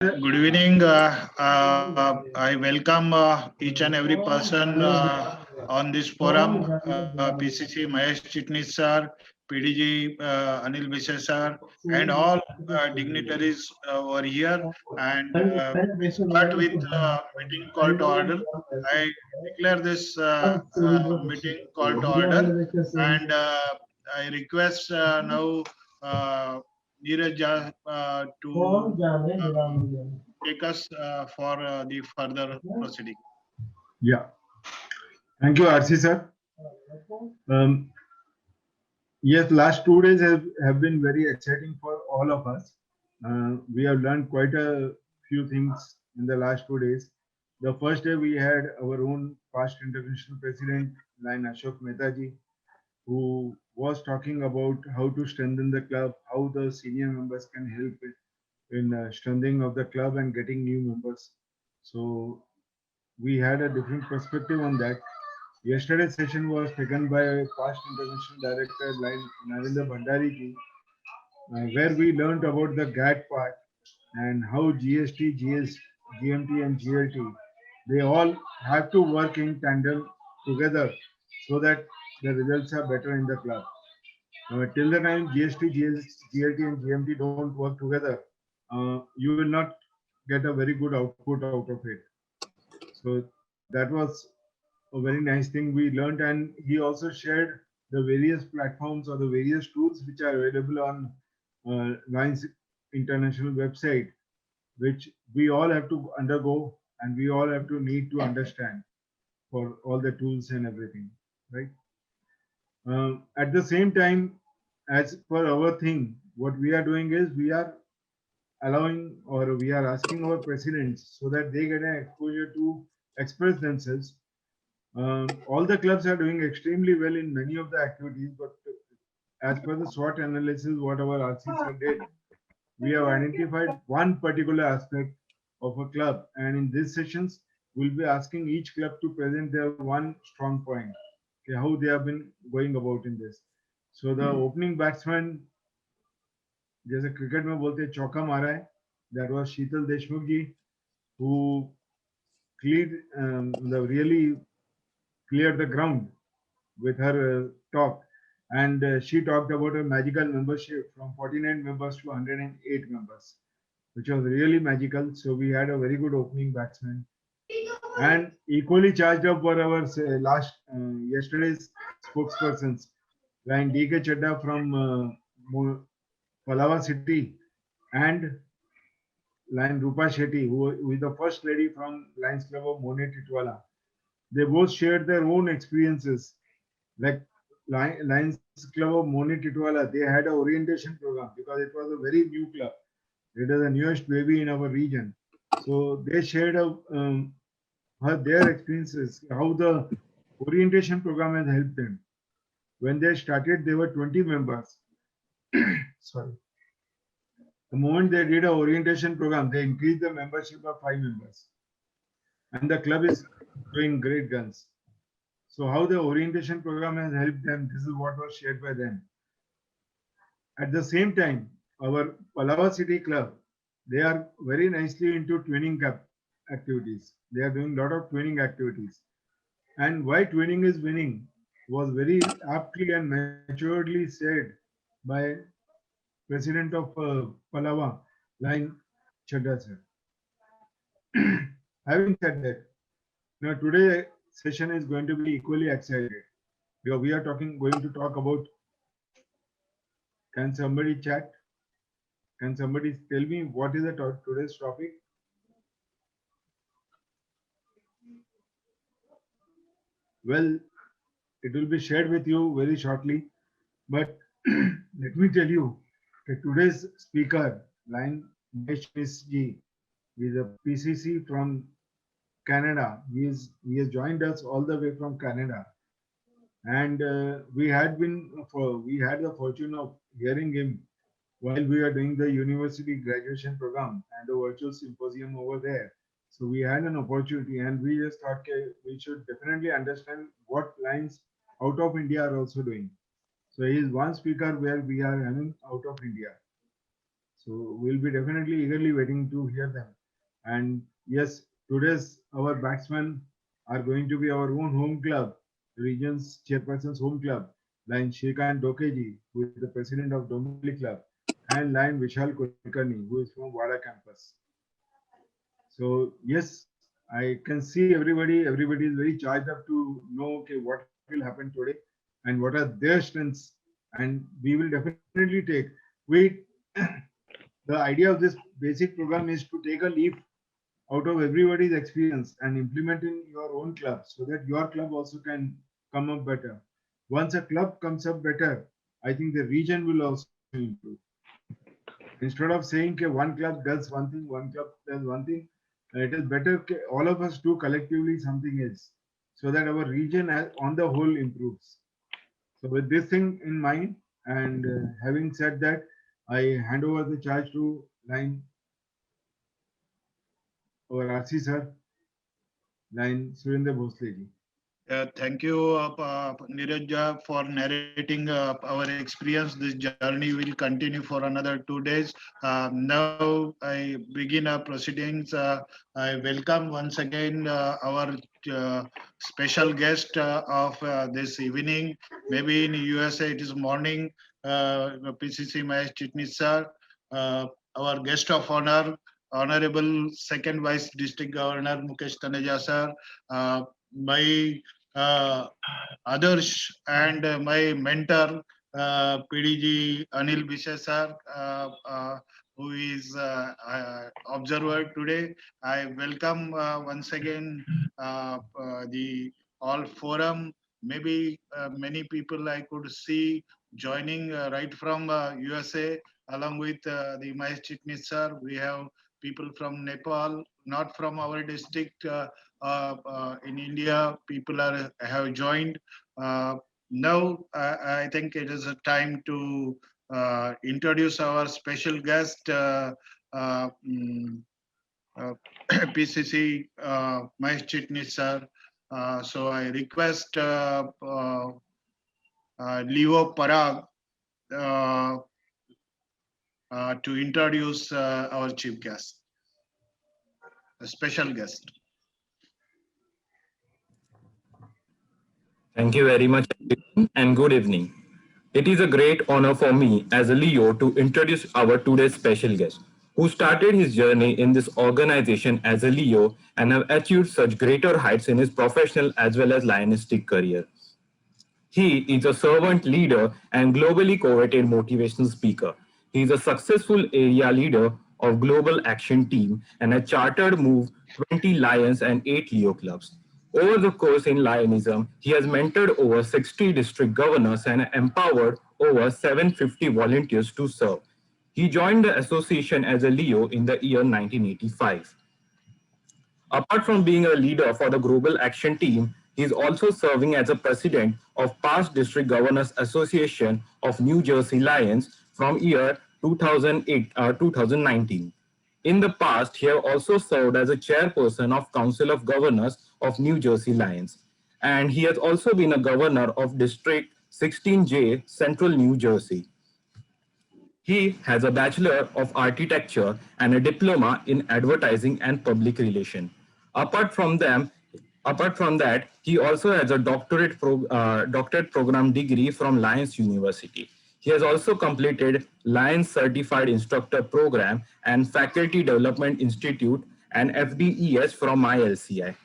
Good evening. I welcome each and every person on this forum. PCC Mahesh Chitnis sir, PDG Anil Bishay sir, and all dignitaries were here. And we start with meeting call to order. I declare this meeting call to order, and I request now Neeraj to take us for the further proceeding. Yeah, thank you, RC sir. Um, yes, last 2 days have been very exciting for all of us. We have learned quite a few things in the last 2 days. The first day we had our own past international president, Line Ashok Mehtaji, who was talking about how to strengthen the club, how the senior members can help in strengthening of the club and getting new members. So we had a different perspective on that. Yesterday's session was taken by past international director like Narendra Bhandari ji, where we learned about the GAT part and how GST, GMT, and GLT they all have to work in tandem together so that the results are better in the club. Till the time GST, GLT, and GMT don't work together, you will not get a very good output out of it. So that was a very nice thing we learned, and he also shared the various platforms or the various tools which are available on Lions International website, which we all have to undergo and we all have to need to understand for all the tools and everything, right? At the same time, as per our thing, what we are doing is we are allowing or we are asking our presidents so that they get an exposure to express themselves. All the clubs are doing extremely well in many of the activities, but as per the SWOT analysis, what our RCC did, we have identified one particular aspect of a club, and in these sessions, we'll be asking each club to present their one strong point, okay, how they have been going about in this. So the opening batsman, जैसे cricket में बोलते हैं चौका मारा है, that was Sheetal Deshmukh ji, who cleared really cleared the ground with her talk. And she talked about a magical membership from 49 members to 108 members, which was really magical. So we had a very good opening batsman. And equally charged up were our yesterday's spokespersons, like DK Chadda from Palawa City and Lion Rupa Shetty, who is the first lady from Lions Club of Mone Titwala. They both shared their own experiences. Like Lions Club of Mone Titwala, they had an orientation program because it was a very new club. It is the newest baby in our region. So they shared their experiences, how the orientation program has helped them. When they started, they were 20 members. Sorry. The moment they did an orientation program, they increased the membership of 5 members. And the club is doing great guns. So how the orientation program has helped them, this is what was shared by them. At the same time, our Palawa City Club, they are very nicely into twinning activities. They are doing a lot of twinning activities. And why twinning is winning was very aptly and maturedly said by President of Palawa, Line Chadda sir. Having said that, now today's session is going to be equally excited because we are going to talk about. Can somebody chat? Can somebody tell me what is today's topic? Well, it will be shared with you very shortly. But let me tell you that today's speaker, Line Mahesh Chitnis ji, is a PCC from Canada. He has joined us all the way from Canada, and we had the fortune of hearing him while we are doing the university graduation program and the virtual symposium over there. So we had an opportunity, and we just thought okay, we should definitely understand what lines out of India are also doing. So he is one speaker where we are having out of India. So we'll be definitely eagerly waiting to hear them. And yes, today's our batsmen are going to be our own home club, region's chairperson's home club, Line Shrikant Dokeji, who is the president of Dombili Club, and Line Vishal Kulkarni, who is from Wada campus. So yes, I can see everybody. Everybody is very charged up to know okay what will happen today and what are their strengths, and we will definitely take. We the idea of this basic program is to take a leaf out of everybody's experience and implement in your own club so that your club also can come up better. Once a club comes up better, I think the region will also improve. Instead of saying okay, one club does one thing, one club does one thing, it is better all of us do collectively something else so that our region on the whole improves. So with this thing in mind, and having said that, I hand over the charge to line our RC sir, line Surendra Bhosale ji. Thank you, Neeraj, for narrating our experience. This journey will continue for another 2 days. Now I begin our proceedings. I welcome once again our special guest of this evening. Maybe in USA it is morning. PCC Mahesh Chitnis sir, uh, our guest of honor, Honorable Second Vice District Governor Mukesh Taneja sir, my uh, Adarsh and my mentor, PDG Anil Bishesar, who is observer today. I welcome once again the all forum. Maybe many people I could see joining right from USA along with the Mahesh Chitnis sir. We have people from Nepal, not from our district. In India, people are have joined. Uh, Now, I think it is a time to introduce our special guest, PCC Mahesh Chitnis sir. So I request Leo Parag uh, to introduce our chief guest, a special guest. Thank you very much, everyone, and good evening. It is a great honor for me as a Leo to introduce our today's special guest, who started his journey in this organization as a Leo and have achieved such greater heights in his professional as well as lionistic career. He is a servant leader and globally coveted motivational speaker. He is a successful area leader of Global Action Team and a chartered move 20 Lions and 8 Leo clubs. Over the course in Lionism, he has mentored over 60 district governors and empowered over 750 volunteers to serve. He joined the association as a Leo in the year 1985. Apart from being a leader for the Global Action Team, he is also serving as a president of Past District Governors Association of New Jersey Lions from year 2008 2019. In the past, he has also served as a chairperson of Council of Governors of New Jersey Lions, and he has also been a governor of District 16J, Central New Jersey. He has a Bachelor of Architecture and a diploma in advertising and public relation. Apart from them, Apart from that, he also has a doctorate program degree from Lions University. He has also completed Lions Certified Instructor Program and Faculty Development Institute and FDES from ILCI.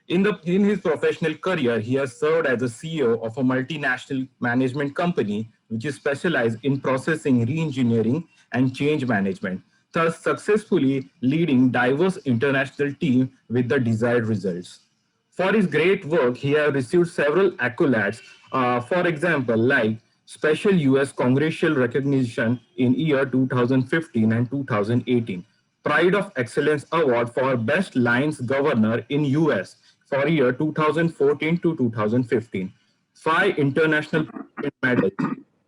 In his professional career, he has served as a CEO of a multinational management company which is specialized in processing, reengineering, and change management, thus successfully leading diverse international teams with the desired results. For his great work, he has received several accolades, for example, like special US congressional recognition in year 2015 and 2018, Pride of Excellence Award for Best Lions Governor in US for year 2014 to 2015, 5 international medals,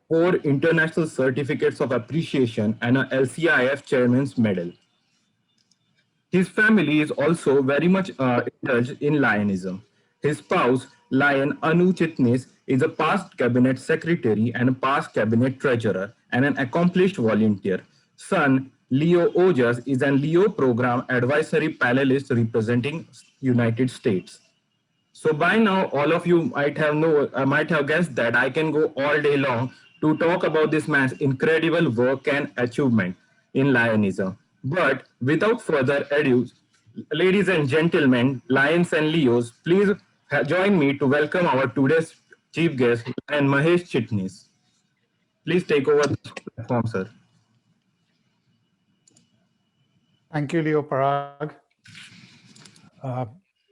4 international certificates of appreciation, and a LCIF Chairman's Medal. His family is also very much indulged in Lionism. His spouse, Lion Anu Chitnis, is a past cabinet secretary and a past cabinet treasurer and an accomplished volunteer. son, Leo Ojas, is an Leo program advisory panelist representing United States. So by now, all of you might have guessed that I can go all day long to talk about this man's incredible work and achievement in Lionism. But without further ado, ladies and gentlemen, Lions and Leos, please join me to welcome our today's chief guest, Lion Mahesh Chitnis. Please take over the platform, sir. Thank you, Leo Parag.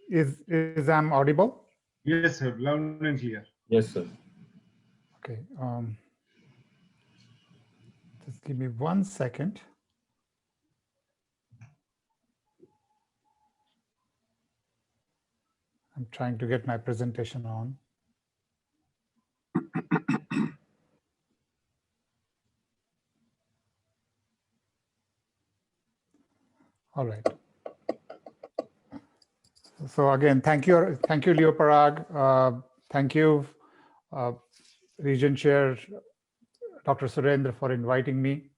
Is I'm audible? Yes, sir. Loud and clear. Yes, sir. Okay. Just give me 1 second. I'm trying to get my presentation on. All right. So again, thank you, Leo Parag. Thank you, Region Chair Dr. Surendra, for inviting me.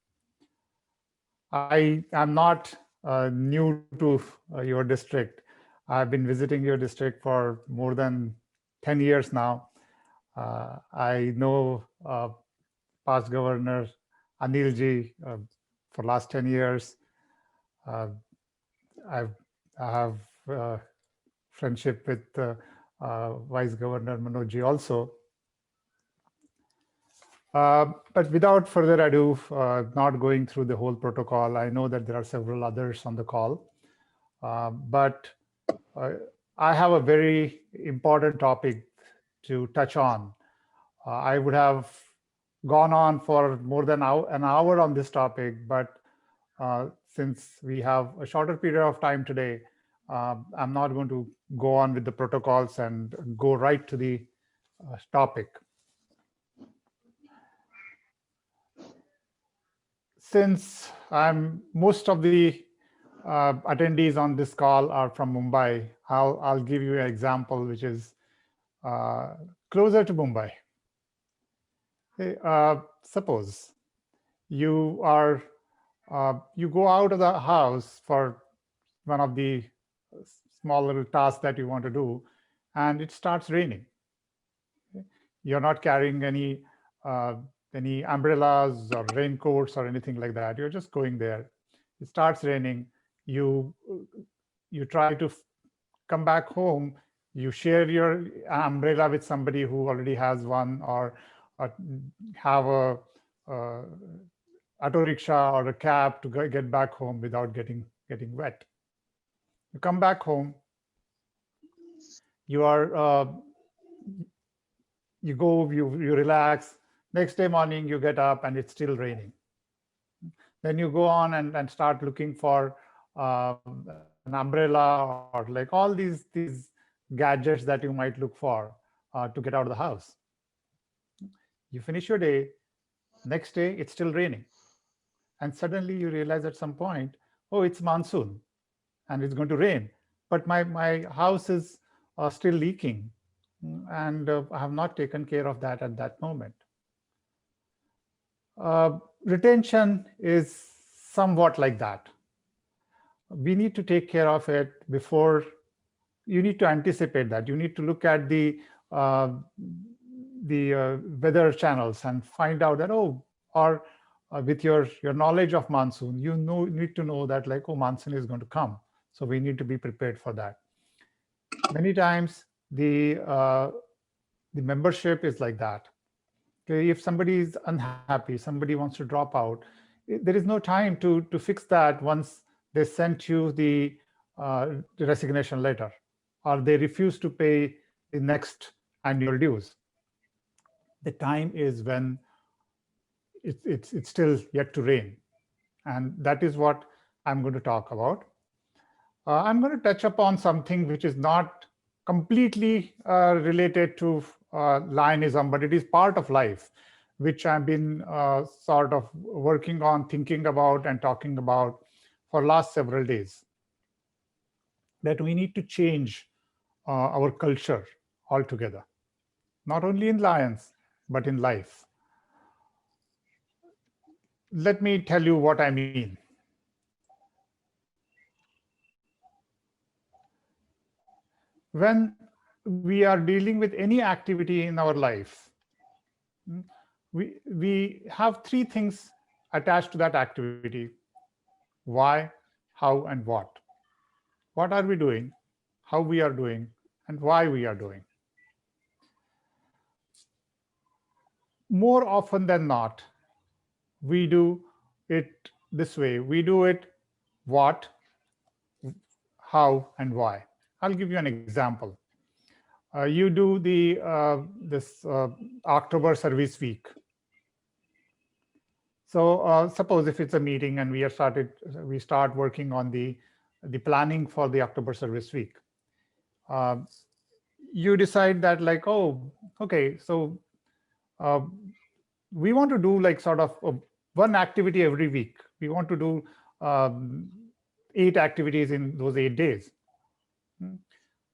I am not new to your district. I've been visiting your district for more than 10 years now. I know past Governor Anilji for last 10 years. I have friendship with Vice Governor Manojji also. But without further ado, not going through the whole protocol, I know that there are several others on the call. But I have a very important topic to touch on. I would have gone on for more than an hour on this topic, but since we have a shorter period of time today, I'm not going to go on with the protocols and go right to the topic. Since most of the attendees on this call are from Mumbai, I'll give you an example which is closer to Mumbai. Suppose you go out of the house for one of the small little tasks that you want to do, and it starts raining. You're not carrying any umbrellas or raincoats or anything like that. You're just going there. It starts raining. You try to come back home. You share your umbrella with somebody who already has one, or have a auto rickshaw or a cab to get back home without getting wet. You come back home. You go, you relax. Next day morning, you get up and it's still raining. Then you go on and start looking for an umbrella, or like all these gadgets that you might look for to get out of the house. You finish your day. Next day, it's still raining. And suddenly you realize at some point, oh, it's monsoon and it's going to rain. But my house is still leaking, and I have not taken care of that at that moment. Retention is somewhat like that. We need to take care of it before. You need to anticipate that. You need to look at the weather channels and find out that, or with your knowledge of monsoon, you need to know that, like, monsoon is going to come. So we need to be prepared for that. Many times the membership is like that. Okay, if somebody is unhappy, somebody wants to drop out, there is no time to fix that once they sent you the resignation letter, or they refuse to pay the next annual dues. The time is when it's still yet to rain. And that is what I'm going to talk about. I'm going to touch upon something which is not completely related to Lionism, but it is part of life, which I've been sort of working on, thinking about, and talking about for last several days. That we need to change our culture altogether, not only in Lions, but in life. let me tell you what I mean. When we are dealing with any activity in our life, we have three things attached to that activity: why, how, and what. What are we doing, how we are doing, and why we are doing. More often than not, we do it this way. We do it what, how, and why. I'll give you an example. You do this October Service Week. So suppose if it's a meeting and we start working on the planning for the October Service Week. You decide that like, oh, okay, so we want to do like sort of one activity every week. We want to do 8 activities in those 8 days.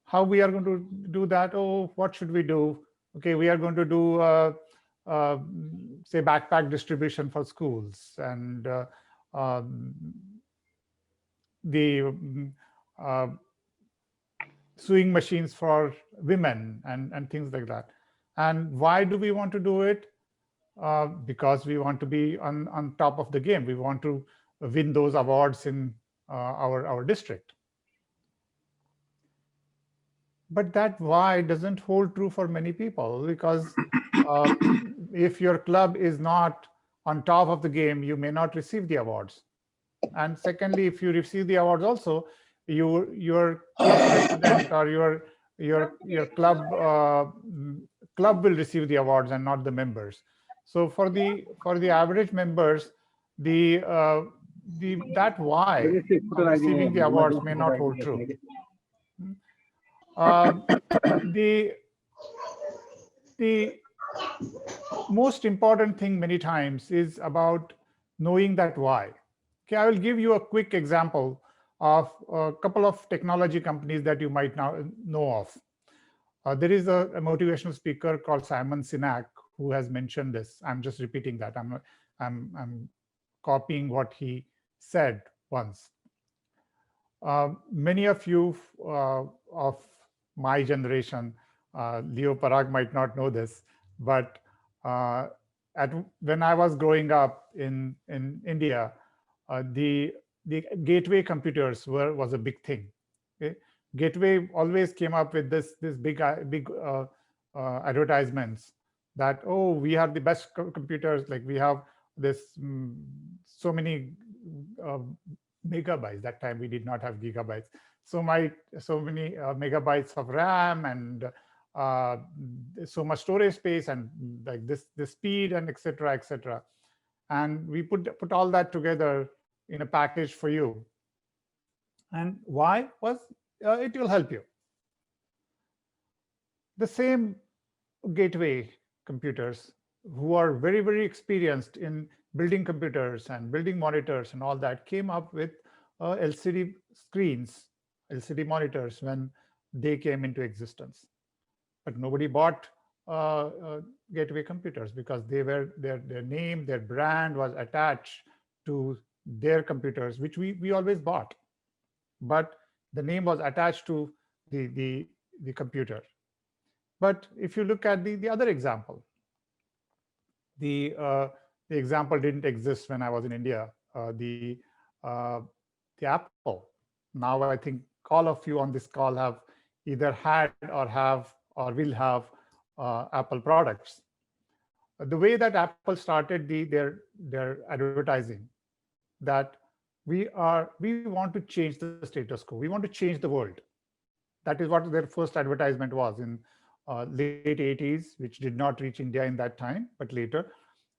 How we are going to do that? Oh, what should we do? Okay, we are going to do say backpack distribution for schools, and the sewing machines for women, and things like that. And why do we want to do it? Because we want to be on top of the game. We want to win those awards in our district. But that why doesn't hold true for many people, because if your club is not on top of the game, you may not receive the awards. And secondly, if you receive the awards also, your club president or your club will receive the awards and not the members. So for the average members, that why of receiving the awards may not hold true. The most important thing many times is about knowing that why. Okay, I will give you a quick example of a couple of technology companies that you might now know of. There is a motivational speaker called Simon Sinek who has mentioned this. I'm just repeating that. I'm copying what he said once. Many of you of my generation, Leo Parag might not know this, but when I was growing up in India, the gateway computers was a big thing. Okay? Gateway always came up with this big advertisements that, oh, we have the best computers, like we have this so many megabytes. That time we did not have gigabytes. So many megabytes of RAM, and so much storage space, and like this speed, and etc., etc. And we put all that together in a package for you. And why was it will help you. The same gateway computers, who are very, very experienced in building computers and building monitors and all that, came up with LCD screens, LCD monitors when they came into existence. But nobody bought gateway computers because their name, their brand was attached to their computers, which we always bought. But the name was attached to the computer. But if you look at the other example, the example didn't exist when I was in India. The Apple. Now I think all of you on this call have either had or will have Apple products. The way that Apple started their advertising, that we want to change the status quo. We want to change the world. That is what their first advertisement was in late 80s, which did not reach India in that time, but later.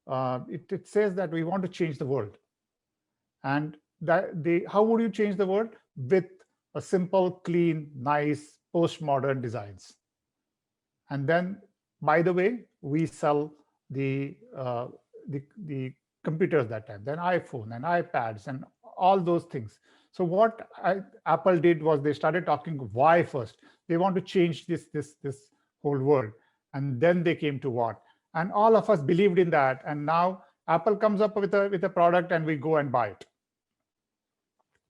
It says that we want to change the world. And how would you change the world? With a simple, clean, nice, postmodern designs. And then, by the way, we sell the computers that time, then iPhone and iPads and all those things. So what Apple did was they started talking why first. They want to change this whole world, and then they came to what. And all of us believed in that, and now Apple comes up with a product and we go and buy it.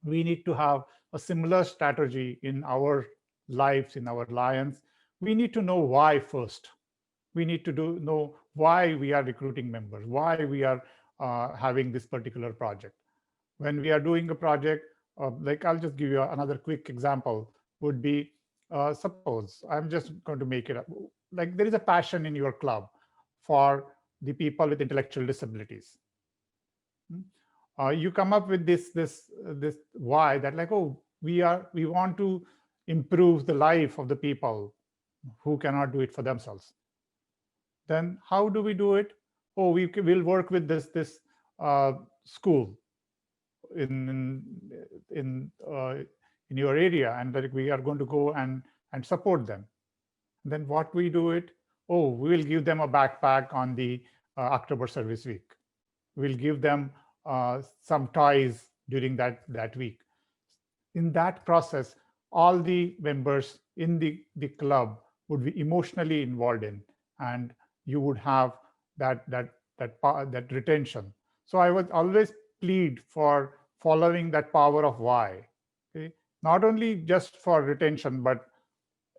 We need to have a similar strategy in our lives, in our alliance. We need to know why first. We need to know why we are recruiting members, why we are having this particular project. When we are doing a project, like I'll just give you another quick example, would be, suppose I'm just going to make it up. Like there is a passion in your club for the people with intellectual disabilities. You come up with this why, that like, oh, we want to improve the life of the people who cannot do it for themselves. Then how do we do it? Oh, we will work with this school in your area, and that we are going to go and support them. Then what we do it? Oh, we will give them a backpack on the October Service Week. We'll give them some toys during that week. In that process, all the members in the club would be emotionally involved in, and you would have that retention. So I would always plead for following that power of why. Okay? Not only just for retention, but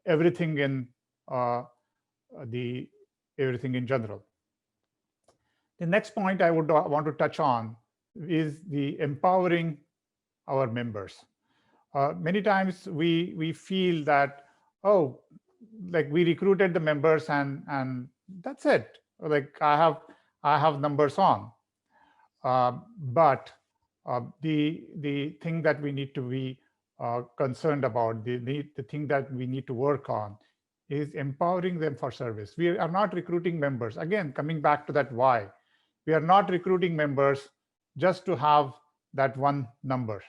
everything in everything in general. The next point I would want to touch on is the empowering our members. Many times we feel that, oh, like we recruited the members and that's it. Like I have numbers on. But the thing that we need to be concerned about, the thing that we need to work on, is empowering them for service. We are not recruiting members. Again, coming back to that why, we are not recruiting members just to have that one number,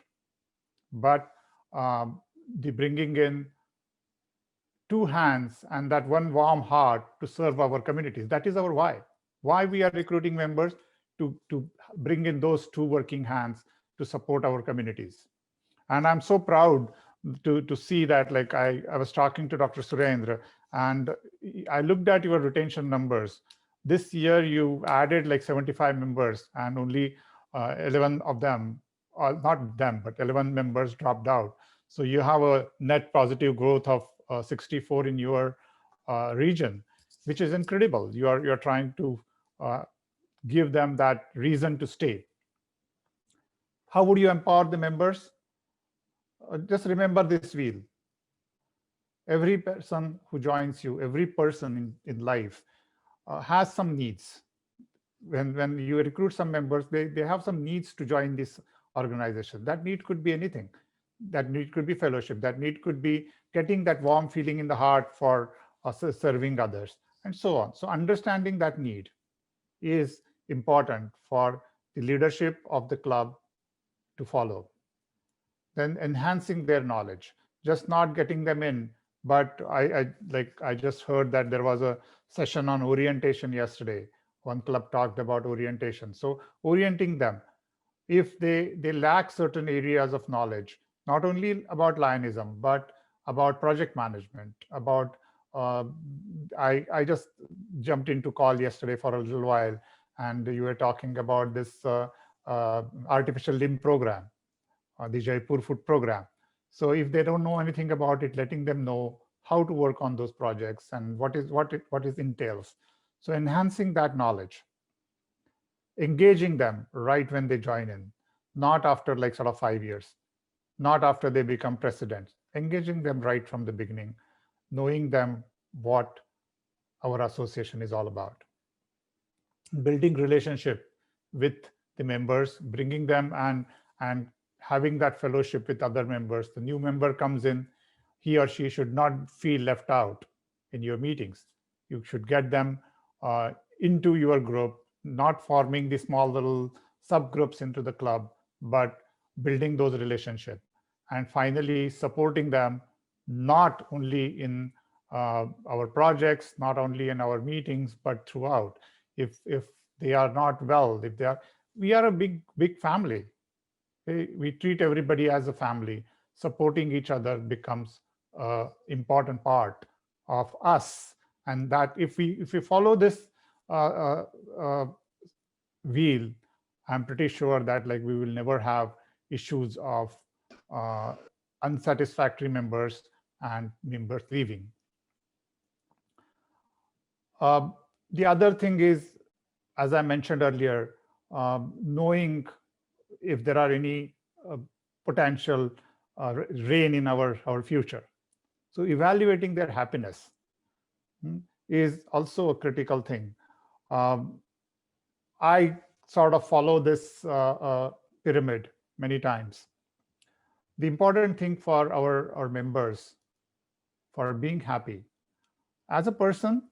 but the bringing in two hands and that one warm heart to serve our communities. That is our why. Why we are recruiting members, to bring in those two working hands to support our communities. And I'm so proud to see that, like I was talking to Dr. Surendra, and I looked at your retention numbers. This year you added like 75 members, and only 11 of them, not them, but 11 members dropped out. So you have a net positive growth of 64 in your region, which is incredible. You're trying to give them that reason to stay. How would you empower the members? Just remember this wheel. Every person who joins you, every person in life has some needs. When you recruit some members, they have some needs to join this organization. That need could be anything. That need could be fellowship. That need could be getting that warm feeling in the heart for serving others, and so on. So understanding that need is important for the leadership of the club to follow. Then enhancing their knowledge, just not getting them in, but I just heard that there was a session on orientation yesterday. One club talked about orientation. So orienting them, if they lack certain areas of knowledge, not only about Lionism, but about project management, about I just jumped into call yesterday for a little while, and you were talking about this artificial limb program, the Jaipur food program. So if they don't know anything about it, letting them know how to work on those projects and what it entails. So enhancing that knowledge, engaging them right when they join in, not after like sort of 5 years, not after they become presidents, engaging them right from the beginning, knowing them what our association is all about. Building relationship with the members, bringing them and having that fellowship with other members. The new member comes in, he or she should not feel left out in your meetings. You should get them into your group, not forming the small little subgroups into the club, but building those relationships. And finally, supporting them not only in our projects, not only in our meetings, but throughout. If they are not well, we are a big family. We treat everybody as a family. Supporting each other becomes an important part of us. And that if we follow this wheel, I'm pretty sure that like we will never have issues of uh, unsatisfactory members and members leaving. Um, the other thing is, as I mentioned earlier, knowing if there are any potential rain in our future. So evaluating their happiness is also a critical thing. Um, I sort of follow this pyramid many times. The important thing for our members for being happy as a person,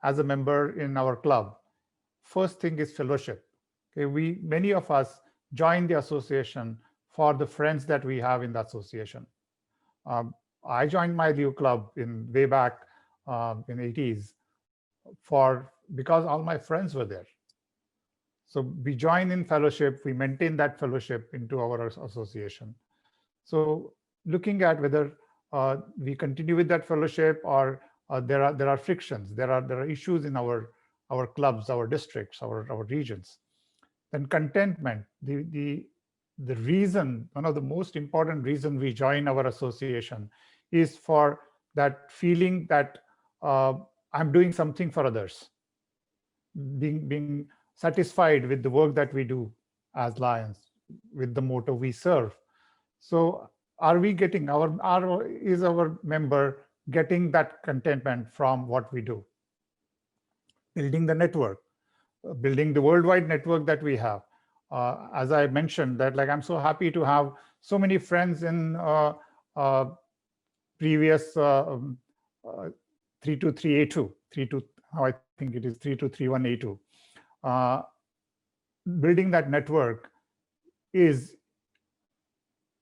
as a member in our club, first thing is fellowship. Okay, many of us join the association for the friends that we have in the association. Um, I joined my Leo club in way back in 80s because all my friends were there. So we join in fellowship, we maintain that fellowship into our association. So looking at whether we continue with that fellowship or there are frictions, there are issues in our clubs, our districts, our regions. Then contentment, the reason, one of the most important reason we join our association is for that feeling that I'm doing something for others, being satisfied with the work that we do as Lions, with the motto we serve. So are we getting is our member getting that contentment from what we do? Building the network, building the worldwide network that we have. As I mentioned, that like I'm so happy to have so many friends in uh, previous 323A2, 32, now I think it is 3231A2. Uh, Building that network it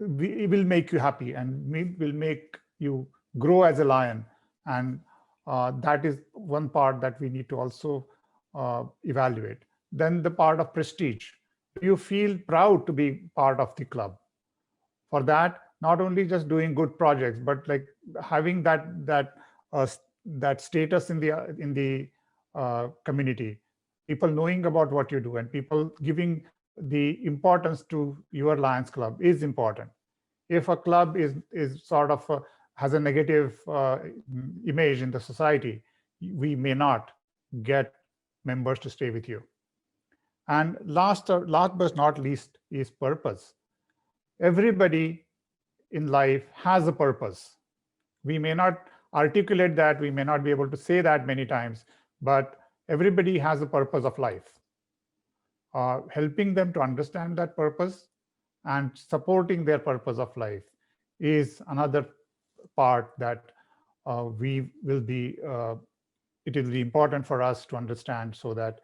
will make you happy and will make you grow as a lion. And that is one part that we need to also evaluate. Then the part of prestige. Do you feel proud to be part of the club? For that, not only just doing good projects, but like having uh, that status in the community, people knowing about what you do, and people giving the importance to your Lions Club is important. If a club is sort of has a negative image in the society, we may not get members to stay with you. And last but not least is purpose. Everybody in life has a purpose. We may not articulate that, we may not be able to say that many times, but everybody has a purpose of life. Helping them to understand that purpose and supporting their purpose of life is another part that we will be, it will be important for us to understand so that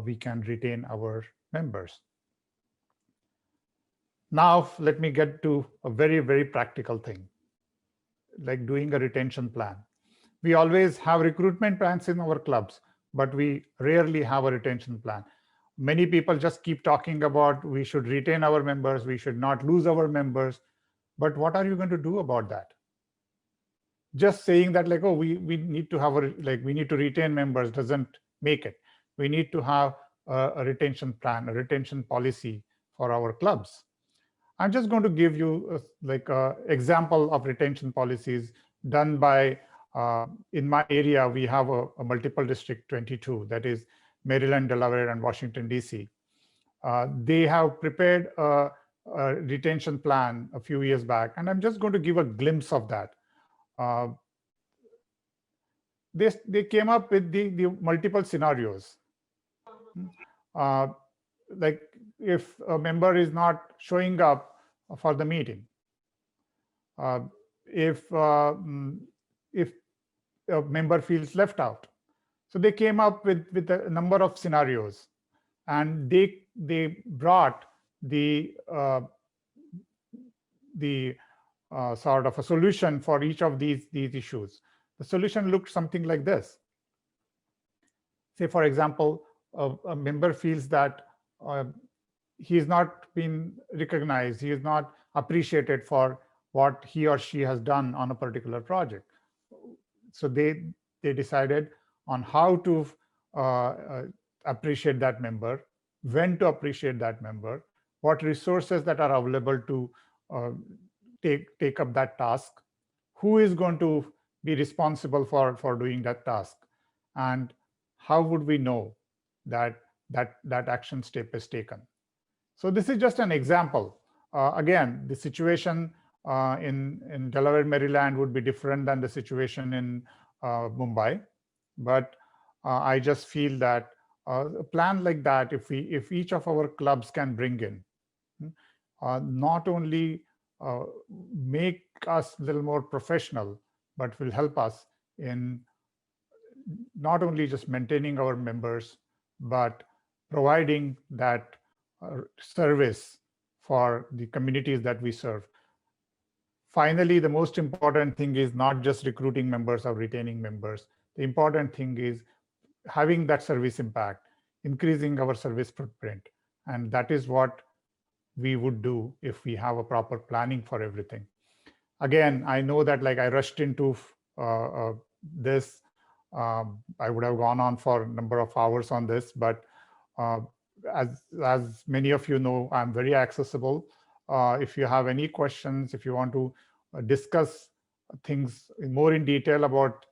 we can retain our members. Now, let me get to a very, very practical thing, like doing a retention plan. We always have recruitment plans in our clubs, but we rarely have a retention plan. Many people just keep talking about we should retain our members, we should not lose our members. But what are you going to do about that? Just saying that like, oh, we need to have we need to retain members doesn't make it. We need to have a retention plan, a retention policy for our clubs. I'm just going to give you a example of retention policies done by, in my area, we have a multiple district 22, that is Maryland, Delaware, and Washington, DC. They have prepared a retention plan a few years back, and I'm just going to give a glimpse of that. They came up with the multiple scenarios. Like if a member is not showing up for the meeting, if a member feels left out. So they came up with a number of scenarios, and they brought the sort of a solution for each of these issues. The solution looked something like this. Say, for example, a member feels that he is not being recognized, he is not appreciated for what he or she has done on a particular project. So they decided on how to appreciate that member. when to appreciate that member, what resources that are available to uh, take up that task, who is going to be responsible for doing that task, and how would we know that that action step is taken. So this is just an example. Again, the situation in Delaware, Maryland would be different than the situation in Mumbai. But I just feel that a plan like that, if each of our clubs can bring in, not only uh, make us a little more professional, but will help us in not only just maintaining our members, but providing that service for the communities that we serve. Finally, the most important thing is not just recruiting members or retaining members. The important thing is having that service impact, increasing our service footprint. And that is what we would do if we have a proper planning for everything. Again, I know that like I rushed into this. I would have gone on for a number of hours on this, but uh, as many of you know, I'm very accessible. If you have any questions, if you want to discuss things more in detail about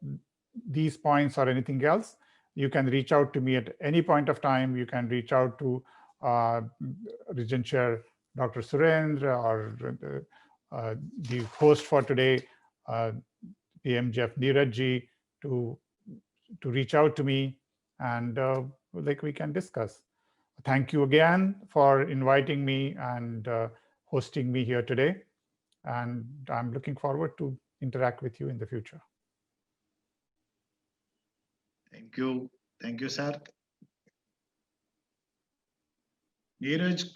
these points or anything else, you can reach out to me at any point of time. You can reach out to Regent Chair Dr. Surendra or the host for today, PMGF Neeraj ji, to reach out to me, and like we can discuss. Thank you again for inviting me and hosting me here today. And I'm looking forward to interact with you in the future. Thank you, sir. Neeraj,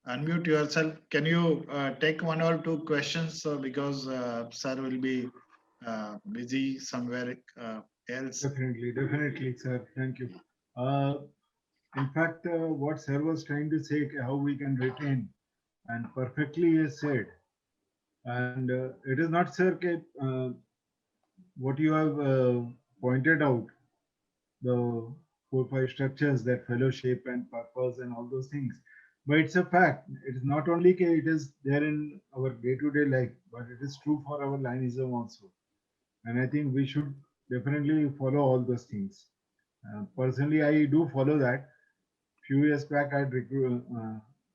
unmute yourself. Can you take one or two questions because sir will be busy somewhere else? Definitely, sir. Thank you. In fact, what sir was trying to say, how we can retain, and perfectly he said. And it is not, sir, what you have pointed out, the 4-5 structures, that fellowship and purpose and all those things. But it's a fact. It is not only it is there in our day-to-day life, but it is true for our linism also. And I think we should definitely follow all those things. Personally, I do follow that. Few years back, I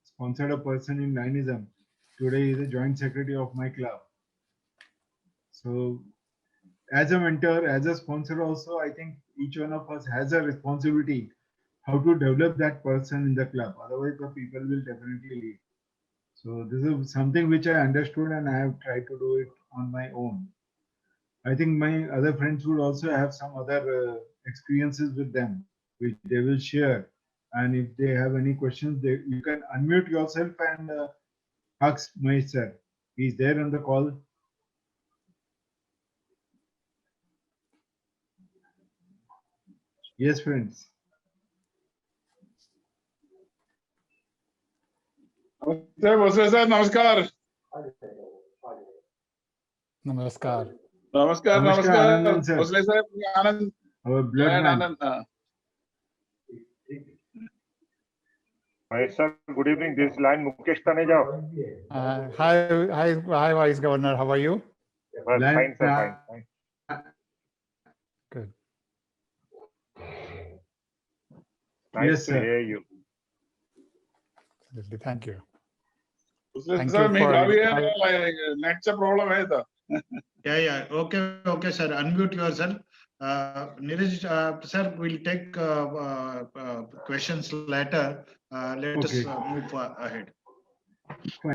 sponsored a person in linism. Today, he is a joint secretary of my club. So, as a mentor, as a sponsor also, I think each one of us has a responsibility how to develop that person in the club. Otherwise, the people will definitely leave. So this is something which I understood and I have tried to do it on my own. I think my other friends would also have some other experiences with them, which they will share. And if they have any questions, you can unmute yourself and ask Mahesh sir. He's there on the call. Yes, friends. Bhosale sir, namaskar. Namaskar. Namaskar, Anand sir. Bhosale sir, Anand. Our blood man. Anand. Mahesh sir, good evening. This line Mukesh Taneja. Hi, Vice Governor. How are you? Well, fine, sir. Fine. Good. Nice Yes, to sir. hear you. Thank you. Bhosale Thank sir, you me for- net's a problem hai tha. Yeah. Okay, sir. Unmute yourself. Neeraj, sir, we'll take questions later. Let us move ahead. Fine.